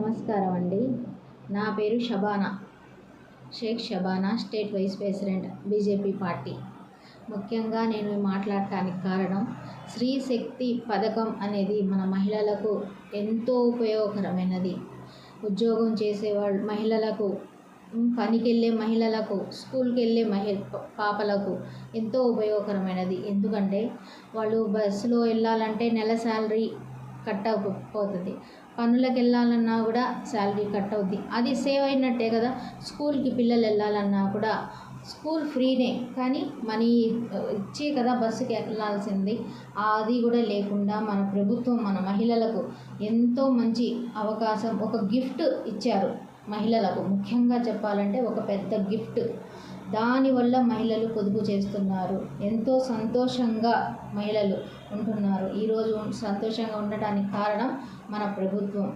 నమస్కారం అండి. నా పేరు Shabana, Sheikh Shabana, state vice president BJP party. ముఖ్యంగా నేను మాట్లాడటానికి కారణం, స్త్రీ శక్తి పథకం అనేది మన మహిళలకు ఎంతో ఉపయోగకరమైనది. ఉద్యోగం చేసేవాళ్ళు మహిళలకు, పనికెళ్ళే మహిళలకు, స్కూల్కి వెళ్ళే పాపలకు ఎంతో ఉపయోగకరమైనది. ఎందుకంటే వాళ్ళు బస్సులో వెళ్ళాలంటే నెల శాలరీ కట్ అయిపోతుంది, పనులకు వెళ్ళాలన్నా కూడా శాలరీ కట్ అవుద్ది. అది సేవ్ అయినట్టే కదా. స్కూల్కి పిల్లలు వెళ్ళాలన్నా కూడా స్కూల్ ఫ్రీనే, కానీ మనీ ఇచ్చే కదా బస్సుకి వెళ్ళాల్సింది. అది కూడా లేకుండా మన ప్రభుత్వం మన మహిళలకు ఎంతో మంచి అవకాశం, ఒక గిఫ్ట్ ఇచ్చారు మహిళలకు. ముఖ్యంగా చెప్పాలంటే ఒక పెద్ద గిఫ్ట్. దానివల్ల మహిళలు పొదుపు చేస్తున్నారు, ఎంతో సంతోషంగా మహిళలు ఉంటున్నారు. ఈరోజు సంతోషంగా ఉండటానికి కారణం మన ప్రభుత్వం.